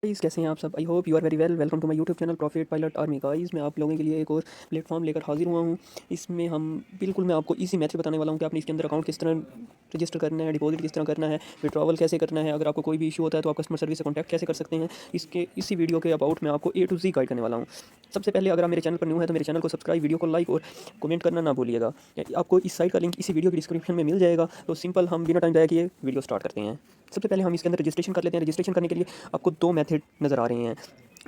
Guys कैसे हैं आप सब। I hope you are very well. Welcome to my YouTube channel profit pilot army. Guys मैं आप लोगों के लिए एक और प्लेटफॉर्म लेकर हाजिर हुआ हूं। इसमें मैं आपको इसी मेथड बताने वाला हूं कि आपने इसके अंदर अकाउंट किस तरह रजिस्टर करना है, डिपॉजिट किस तरह करना है, विड्रॉवल कैसे करना है। अगर आपको कोई भी इशू होता है तो आप कस्टमर सर्विस से कॉन्टैक्ट कैसे कर सकते हैं। इसी वीडियो के अबाउट में आपको A to Z गाइड करने वाला हूँ। सबसे पहले अगर आप मेरे चैनल पर न्यू है तो मेरे चैनल को सब्सक्राइब, वीडियो को लाइक और कमेंट करना ना भूलिएगा। आपको इस साइट का लिंक इसी वीडियो की डिस्क्रिप्शन में मिल जाएगा। तो सिंपल हम बिना टाइम जाए किए वीडियो स्टार्ट करते हैं। सबसे पहले हम इसके अंदर रजिस्ट्रेशन कर लेते हैं। रजिस्ट्रेशन करने के लिए आपको दो मेथड नज़र आ रहे हैं।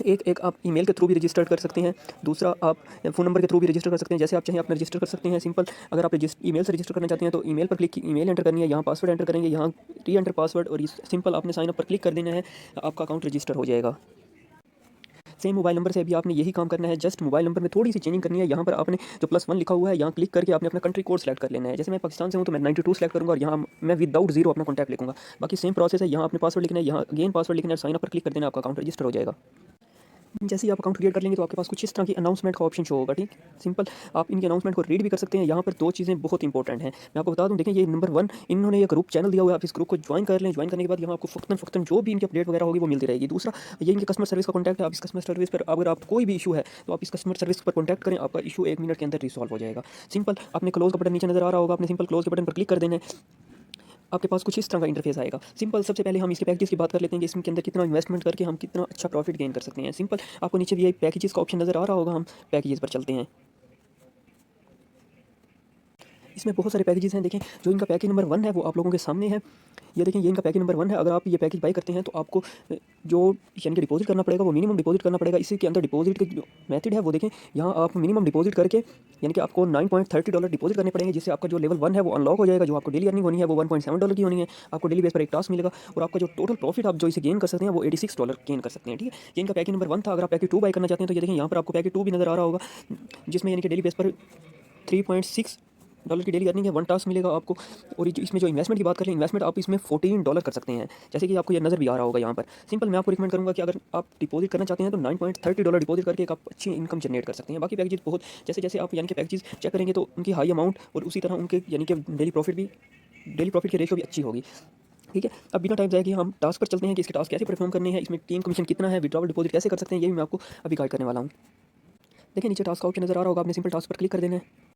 एक आप ईमेल के थ्रू भी रजिस्टर कर सकते हैं, दूसरा आप फ़ोन नंबर के थ्रू भी रजिस्टर कर सकते हैं। जैसे आप चाहें अपना रजिस्टर कर सकते हैं। सिंपल अगर आप ईमेल से रजिस्टर करना चाहते हैं तो ईमेल पर क्लिक, ईमेल एंटर करनी है, यहाँ पासवर्ड एंटर करेंगे, यहाँ री एंटर पासवर्ड और सिंपल आपने साइन अप पर क्लिक कर देना है, आपका अकाउंट रजिस्टर हो जाएगा। सेम मोबाइल नंबर से भी आपने यही काम करना है। जस्ट मोबाइल नंबर में थोड़ी सी चेंजिंग करनी है। यहाँ पर आपने जो +1 लिखा हुआ है यहाँ क्लिक करके आपने अपना कंट्री कोड सेलेक्ट कर लेना है। जैसे मैं पाकिस्तान से हूँ तो मैं 92 सेलेक्ट करूँगा और यहाँ मैं विदाउट जीरो अपना कॉन्टैक्ट लिखूंगा। बाकी सेम प्रोसेस है। यहाँ आपने पासवर्ड लिखना है, यहाँ अगेन पासवर्ड लिखना है, साइन अप पर क्लिक कर देना, आपका अकाउंट रजिस्टर हो जाएगा। जैसे ही आप अकाउंट क्रिएट कर लेंगे तो आपके पास कुछ इस तरह की अनाउंसमेंट का ऑप्शन शो होगा। ठीक, सिंपल आप इनके अनाउंसमेंट को रीड भी कर सकते हैं। यहाँ पर दो चीज़ें बहुत इंपॉर्टेंट हैं, मैं आपको बता दूं। देखिए ये नंबर 1, इन्होंने ये ग्रुप चैनल दिया हुआ है, आप इस ग्रुप को ज्वाइन कर लें। ज्वाइन करने के बाद यहाँ आपको फ़क्तन जो भी इनकी अपडेट वगैरह होगी वो मिलती रहेगी। दूसरा ये इनके कस्टमर सर्विस का कॉन्टैक्ट है। आप इस कस्टमर सर्विस पर अगर आप कोई भी इशू है तो आप इस कस्टमर सर्विस पर कॉन्टैक्ट करें, आपका इशू 1 मिनट के अंदर रिसॉल्व हो जाएगा। सिंपल आपने क्लोज का बटन नीचे नजर आ रहा होगा, आपने सिंपल क्लोज के बटन पर क्लिक कर देना है। आपके पास कुछ इस तरह का इंटरफेस आएगा। सिंपल सबसे पहले हम इसके पैकेजेस की बात कर लेते हैं कि इसके अंदर कितना इन्वेस्टमेंट करके हम कितना अच्छा प्रॉफिट गेन कर सकते हैं। सिंपल आपको नीचे भी पैकेजेस का ऑप्शन नज़र आ रहा होगा, हम पैकेजेस पर चलते हैं। इसमें बहुत सारे पैकेजेस हैं। देखें जो इनका पैकेज नंबर 1 है वो आप लोगों के सामने है। ये देखें ये इनका पैकेज नंबर 1 है। अगर आप ये पैकेज बाई करते हैं तो आपको जो यानी कि डिपॉजिट करना पड़ेगा वो मिनिमम डिपॉजिट करना पड़ेगा। इसी के अंदर डिपॉजिट के जो मेथड है वो देखें, यहाँ आप मिनिमम डिपॉजिट करके यानी कि आपको $9.30 डिपॉजिट करने पड़ेंगे, जिससे आपका जो लेवल 1 है वो अनलॉक हो जाएगा। जो आपको डेली अर्निंग होनी है वो $1.7 की होनी है। आपको डेली बेस पर एक टास्क मिलेगा और आपका जो टोटल प्रॉफिट आप जो इसे गेन कर सकते हैं वो $86 गेन कर सकते हैं। ठीक है, ये इनका पैकेज नंबर 1 था। अगर आप पैकेज 2 बाई करना चाहते हैं तो ये देखें यहाँ पर आपको पैकेज 2 भी नज़र आ रहा होगा, जिसमें यानी कि डेली बेस पर $3.6 की डेली अर्निंग है। 1 टास्क मिलेगा आपको। और इसमें जो इन्वेस्टमेंट की बात करें, इन्वेस्टमेंट आप इसमें $14 कर सकते हैं, जैसे कि आपको ये नज़र भी आ रहा होगा यहाँ पर। सिंपल मैं आपको रिकमेंड करूँगा कि अगर आप डिपॉजिट करना चाहते हैं तो $9.30 डिपॉजिट करके एक आप अच्छी इनकम जनरेट कर सकते हैं। बाकी पैकेजेस बहुत, जैसे जैसे आप यानी कि पैकेजेस चेक करेंगे तो उनकी हाई अमाउंट और उसी तरह उनके यानी कि डेली प्रॉफिट की रेशियो भी अच्छी होगी। ठीक है, अब बिना टाइम जाए कि हम टास्क पर चलते हैं कि इसके टास्क कैसे परफॉर्म करने हैं, इसमें टीम कमीशन कितना है, विड्रॉवल डिपॉजिट कैसे कर सकते हैं, ये भी मैं आपको अभी गाइड करने वाला हूँ। देखिए नीचे टास्क का ऑप्शन नज़र आ रहा होगा, आपने सिंपल टास्क पर क्लिक कर देना है।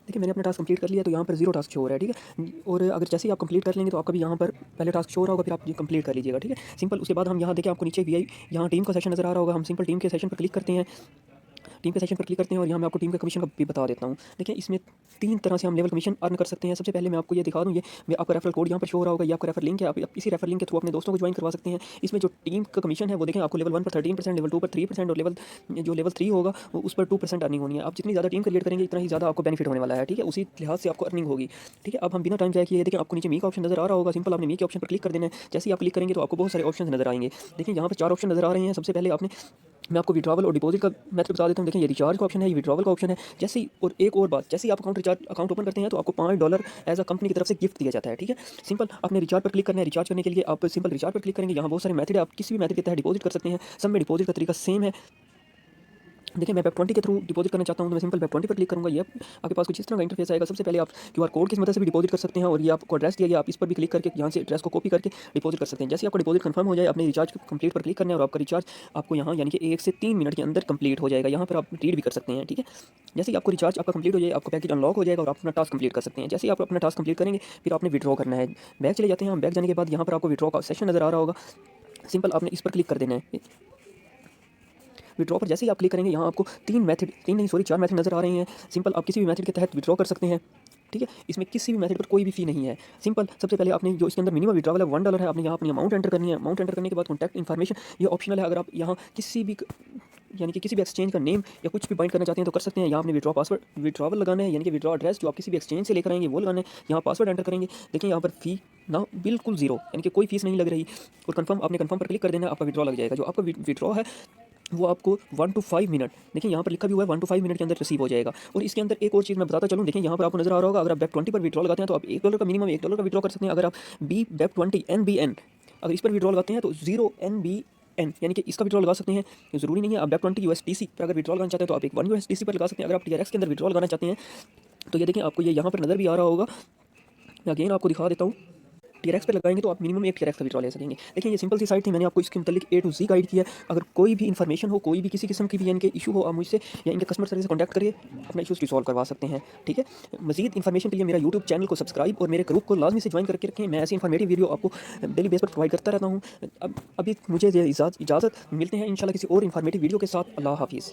देखिए मैंने अपना टास्क कंप्लीट कर लिया तो यहाँ पर 0 टास्क शो हो रहा है। ठीक है, और अगर जैसे ही आप कंप्लीट कर लेंगे तो आपका भी यहाँ पर पहले टास्क शो हो रहा होगा, फिर आप ये कंप्लीट कर लीजिएगा। ठीक है, सिंपल उसके बाद हम यहाँ देखें आपको नीचे वीआई यहाँ टीम का सेशन नज़र आ रहा होगा, हम सिंपल टीम के सेशन पर क्लिक करते हैं। टीम के सेशन पर क्लिक करते हैं और यहाँ मैं आपको टीम का कमीशन का भी बता देता हूँ। देखिए इसमें 3 तरह से हम लेवल कमीशन अर्न कर सकते हैं। सबसे पहले मैं आपको ये दिखा दूँ, ये मैं आपका रेफरल कोड यहाँ पर शो हो रहा होगा, ये आपका रेफर लिंक है। आप इसी रेफर लिंक के थ्रू अपने दोस्तों को ज्वाइन करवा सकते हैं। इसमें जो टीम का कमीशन है वो देखें आपको लेवल 1 पर 13%, लेवल 2 पर 3% और लेवल 3 होगा उस पर 2% अर्निंग होनी है। आप जितनी ज़्यादा टीम क्रिएट करेंगे इतना ही ज़्यादा आपको बेनिफिट होने वाला है। ठीक है, उसी लिहाज से आपको अर्निंग होगी। ठीक है, अब हम बिना टाइम जाए किए देखिए आपको नीचे मी का ऑप्शन नज़र आ रहा होगा, सिंपल आपने मी के ऑप्शन पर क्लिक कर देना है। जैसे ही आप क्लिक करेंगे तो आपको बहुत सारे ऑप्शन नज़र आएंगे। देखिए यहाँ पर 4 ऑप्शन नज़र आ रहे हैं। सबसे पहले आपने, मैं आपको विड्रॉवल और डिपॉजिट का मेथड बता देता हूँ। देखिए ये रिचार्ज का ऑप्शन है, ये विड्रॉवल का ऑप्शन है। जैसे ही, और एक और बात, जैसे ही आप अकाउंट ओपन करते हैं तो आपको $5 एज अ कंपनी की तरफ से गिफ्ट दिया जाता है। ठीक है, सिंपल आपने रिचार्ज पर क्लिक करना है। रिचार्ज करने के लिए आप सिंपल रिचार्ज पर क्लिक करेंगे। यहाँ बहुत सारे मेथड है, आप किसी भी मेथड के तहत डिपॉजिट कर सकते हैं। सब में डिपॉजिट का तरीका सेम है। देखिए मैं वेब20 के थ्रू डिपॉजिट करना चाहता हूँ तो मैं सिंपल वेब20 पर क्लिक करूँगा। ये आपके पास कुछ इस तरह का इंटरफेस आएगा। सबसे पहले आप क्यूआर कोड की मदद से भी डिपॉजिट कर सकते हैं और ये आपको एड्रेस दिया गया, आप इस पर भी क्लिक करके यहाँ से एड्रेस को कॉपी करके डिपॉजिट कर सकते हैं। जैसे आपका डिपॉजिट कंफर्म हो जाए, अपने रिचार्ज कंप्लीट पर क्लिक करना है और आपका रिचार्ज आपको यहाँ यानी कि 1 से 3 मिनट के अंदर कंप्लीट हो जाएगा। यहाँ पर आप रीड भी कर सकते हैं। ठीक है, जैसे ही आपको रिचार्ज आपका कंप्लीट हो जाए, आपका पैकेज अनलॉक हो जाएगा और आप अपना टास्क कंप्लीट कर सकते हैं। जैसे ही आप अपना टास्क कंप्लीट करेंगे फिर आपने विड्रॉ करना है। बैक चले जाते हैं हम। बैक जाने के बाद यहाँ पर आपको विड्रॉ का सेशन नज़र आ रहा होगा, सिंपल आपने इस पर क्लिक कर देना है। विड्रॉ पर जैसे ही आप क्लिक करेंगे यहाँ आपको 4 मेथड नज़र आ रहे हैं। सिंपल आप किसी भी मेथड के तहत विड्रॉ कर सकते हैं। ठीक है, इसमें किसी भी मेथड पर कोई भी फी नहीं है। सिंपल सबसे पहले आपने जो इसके अंदर मिनिमम विड्रॉवल है $1 है, आपने यहाँ अपनी अमाउंट एंटर करनी है। अमाउंट एंटर करने के बाद कॉन्टैक्ट इन्फॉर्मेशन ये ऑप्शनल है। अगर आप यहाँ किसी भी यानी कि किसी भी एक्सचेंज का नेम या कुछ भी बाइंड करना चाहते हैं तो कर सकते हैं। यहाँ आपने विड्रॉवल लगाना है, यानी कि विड्रॉ एड्रेस जो आप किसी भी एक्सचेंज से लेकर आएंगे वो लगाना है। यहाँ पासवर्ड एंटर करेंगे। देखिए यहाँ पर फी ना बिल्कुल 0, यानी कि कोई फीस नहीं लग रही। और कंफर्म पर क्लिक कर देना है, आपका विड्रॉ लग जाएगा। जो आपका विड्रॉ है वो आपको 1 to 5 मिनट, देखिए यहाँ पर लिखा भी हुआ है 1 to 5 मिनट के अंदर रिसीव हो जाएगा। और इसके अंदर एक और चीज़ मैं बताता चलूँ, देखिए यहाँ पर आपको नज़र आ रहा होगा, अगर आप वेब20 पर विड्रॉ लगाते हैं तो आप $1 का मिनिमम $1 का विड्रॉ कर सकते हैं। अगर आप वेब20 NBN अगर इस पर विड्रॉ लगाते हैं तो 0 NBN यानी कि इसका विड्रॉ लगा सकते हैं। ज़रूरी नहीं है आप वेब20 USDC पर अगर विड्रॉ लगाना चाहते हैं तो आप एक 1 USDC पर लगा सकते हैं। अगर आप TRX के अंदर विड्रॉ लगाना चाहते हैं तो ये देखें आपको ये यहाँ पर नज़र भी आ रहा होगा। मैं अगेन आपको दिखा देता हूँ। टीआरएक्स पे लगाएंगे तो आप मिनिमम एक टीआरएक्स का विड्रॉ ले सकेंगे। देखिए ये सिंपल सी साइट थी, मैंने आपको इसके मतलब ए टू जी गाइड किया है। अगर कोई भी इन्फॉर्मेशन हो, कोई भी किसी किस्म की भी इनके इशू हो, आप मुझसे या इनके कस्टमर सर्विस से कॉन्टैक्ट करिए, अपना इशूज़ रिजॉल्व करवा सकते हैं। ठीक है, मजीद इन्फॉर्मेशन के लिए मेरा यूट्यूब चैनल को सब्सक्राइब और मेरे ग्रुप को लाजमी से ज्वाइन करके रखें। मैं ऐसी इन्फॉर्मेटिव वीडियो आपको डेली बेस पर प्रोवाइड करता रहता हूँ। अब अभी मुझे इजाज़त, मिलते हैं इंशाल्लाह किसी और इन्फॉर्मेटिव वीडियो के साथ। अल्लाह हाफिज़।